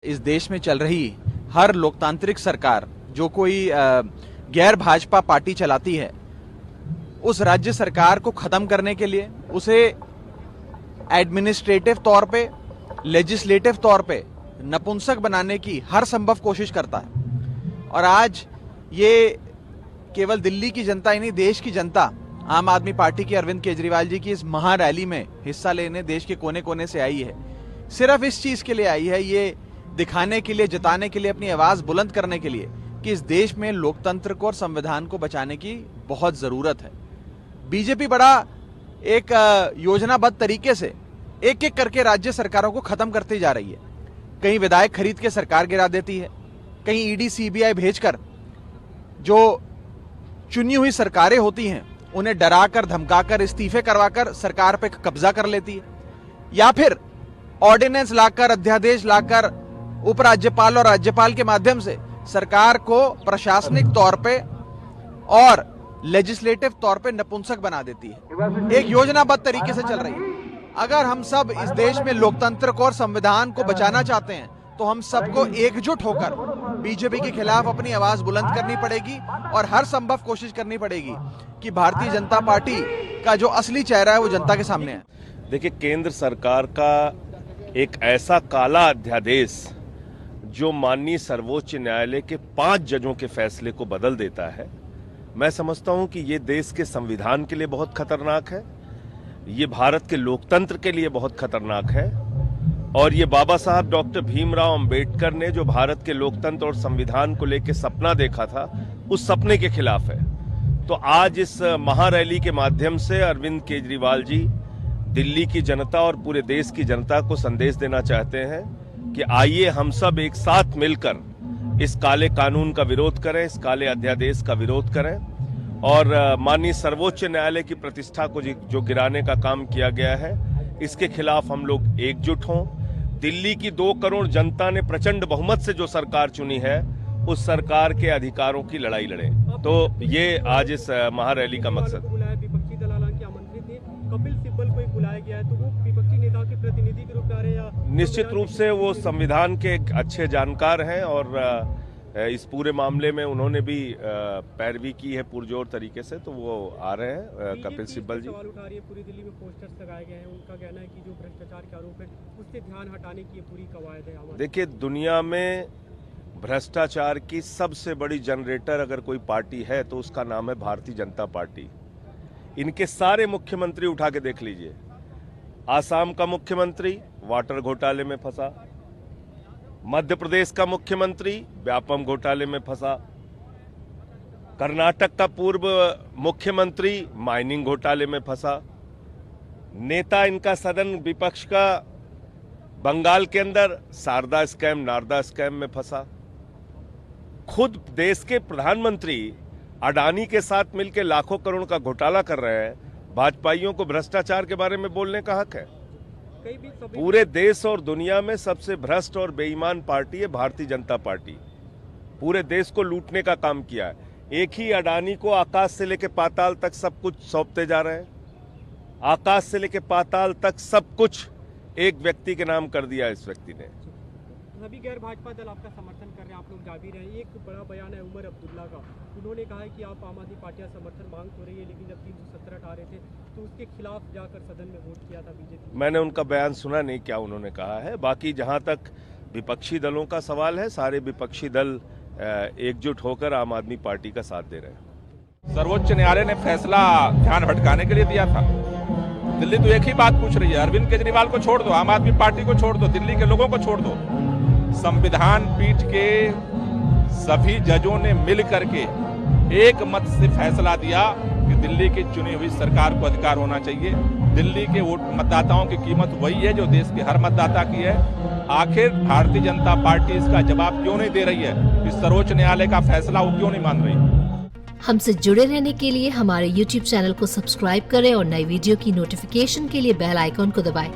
इस देश में चल रही हर लोकतांत्रिक सरकार जो कोई गैर भाजपा पार्टी चलाती है, उस राज्य सरकार को खत्म करने के लिए उसे एडमिनिस्ट्रेटिव तौर पे, लेजिस्लेटिव तौर पे नपुंसक बनाने की हर संभव कोशिश करता है। और आज ये केवल दिल्ली की जनता ही नहीं, देश की जनता आम आदमी पार्टी की अरविंद केजरीवाल जी की इस महा रैली में हिस्सा लेने देश के कोने कोने से आई है। सिर्फ इस चीज के लिए आई है, ये दिखाने के लिए, जताने के लिए, अपनी आवाज बुलंद करने के लिए कि इस देश में लोकतंत्र को और संविधान को बचाने की बहुत जरूरत है। बीजेपी बड़ा एक योजनाबद्ध तरीके से एक एक करके राज्य सरकारों को खत्म करती जा रही है। कहीं विधायक खरीद के सरकार गिरा देती है, कहीं ईडी सीबीआई भेजकर जो चुनी हुई सरकारें होती हैं उन्हें डराकर धमकाकर इस्तीफे करवाकर सरकार पे कब्जा कर लेती है, या फिर ऑर्डिनेंस लाकर, अध्यादेश लाकर उपराज्यपाल और राज्यपाल के माध्यम से सरकार को प्रशासनिक तौर पे और लेजिस्लेटिव तौर पे नपुंसक बना देती है। एक योजनाबद्ध तरीके से चल रही है। अगर हम सब इस देश में लोकतंत्र को और संविधान को बचाना चाहते हैं तो हम सबको एकजुट होकर बीजेपी के खिलाफ अपनी आवाज बुलंद करनी पड़ेगी और हर संभव कोशिश करनी पड़ेगी कि भारतीय जनता पार्टी का जो असली चेहरा है वो जनता के सामने है। देखिए, केंद्र सरकार का एक ऐसा काला अध्यादेश जो माननीय सर्वोच्च न्यायालय के 5 जजों के फैसले को बदल देता है, मैं समझता हूं कि ये देश के संविधान के लिए बहुत खतरनाक है, ये भारत के लोकतंत्र के लिए बहुत खतरनाक है, और ये बाबा साहब डॉक्टर भीमराव अंबेडकर ने जो भारत के लोकतंत्र और संविधान को लेकर सपना देखा था, उस सपने के खिलाफ है। तो आज इस महारैली के माध्यम से अरविंद केजरीवाल जी दिल्ली की जनता और पूरे देश की जनता को संदेश देना चाहते हैं कि आइए हम सब एक साथ मिलकर इस काले कानून का विरोध करें, इस काले अध्यादेश का विरोध करें, और माननीय सर्वोच्च न्यायालय की प्रतिष्ठा को जो गिराने का काम किया गया है, इसके खिलाफ हम लोग एकजुट हों। दिल्ली की 2 करोड़ जनता ने प्रचंड बहुमत से जो सरकार चुनी है, उस सरकार के अधिकारों की लड़ाई लड़े। तो ये आज इस महारैली का मकसद। विपक्षी दल हालांकि आमंत्रित थे, कपिल सिब्बल को बुलाया गया है, तो वो विपक्षी नेता के प्रतिनिधि के रूप में आ रहे हैं? निश्चित रूप से वो संविधान के अच्छे जानकार हैं और इस पूरे मामले में उन्होंने भी पैरवी की है पुरजोर तरीके से, तो वो आ रहे हैं कपिल सिब्बल जी। सवाल उठा रही है, पूरी दिल्ली में पोस्टर्स लगाए गए हैं, उनका कहना है कि जो भ्रष्टाचार के आरोप है उससे ध्यान हटाने की पूरी कवायद है। देखिए, दुनिया में भ्रष्टाचार की सबसे बड़ी जनरेटर अगर कोई पार्टी है तो उसका नाम है भारतीय जनता पार्टी। इनके सारे मुख्यमंत्री उठा के देख लीजिए। आसाम का मुख्यमंत्री वाटर घोटाले में फंसा, मध्य प्रदेश का मुख्यमंत्री व्यापम घोटाले में फंसा, कर्नाटक का पूर्व मुख्यमंत्री माइनिंग घोटाले में फंसा, नेता इनका सदन विपक्ष का बंगाल के अंदर शारदा स्कैम, नारदा स्कैम में फंसा, खुद देश के प्रधानमंत्री अडानी के साथ मिलकर लाखों करोड़ का घोटाला कर रहे हैं। भाजपाइयों को भ्रष्टाचार के बारे में बोलने का हक है। पूरे देश और दुनिया में सबसे भ्रष्ट और बेईमान पार्टी है भारतीय जनता पार्टी। पूरे देश को लूटने का काम किया है। एक ही अडानी को आकाश से लेकर पाताल तक सब कुछ सौंपते जा रहे हैं। आकाश से लेकर पाताल तक सब कुछ एक व्यक्ति के नाम कर दिया इस व्यक्ति ने। सभी गैर भाजपा दल आपका समर्थन कर रहे हैं, आप लोग जा भी रहे हैं। एक बड़ा बयान है उमर अब्दुल्ला का, उन्होंने कहा है कि आप आम आदमी पार्टी का समर्थन मांग तो रही है, लेकिन जब 317 आ रहे थे तो उसके खिलाफ जाकर सदन में वोट किया था बीजेपी। मैंने उनका बयान सुना नहीं, क्या उन्होंने कहा है। बाकी जहां तक विपक्षी दलों का सवाल है, सारे विपक्षी दल एकजुट होकर आम आदमी पार्टी का साथ दे रहे हैं। सर्वोच्च न्यायालय ने फैसला ध्यान भटकाने के लिए दिया था। दिल्ली तो एक ही बात पूछ रही है, अरविंद केजरीवाल को छोड़ दो, आम आदमी पार्टी को छोड़ दो, दिल्ली के लोगों को छोड़ दो। संविधान पीठ के सभी जजों ने मिल करके एक मत से फैसला दिया कि दिल्ली की चुनी हुई सरकार को अधिकार होना चाहिए। दिल्ली के वोट मतदाताओं की कीमत वही है जो देश के हर मतदाता की है। आखिर भारतीय जनता पार्टी इसका जवाब क्यों नहीं दे रही है? इस सर्वोच्च न्यायालय का फैसला वो क्यों नहीं मान रही? हमसे जुड़े रहने के लिए हमारे YouTube चैनल को सब्सक्राइब करें और नई वीडियो की नोटिफिकेशन के लिए बेल आइकॉन को दबाएं।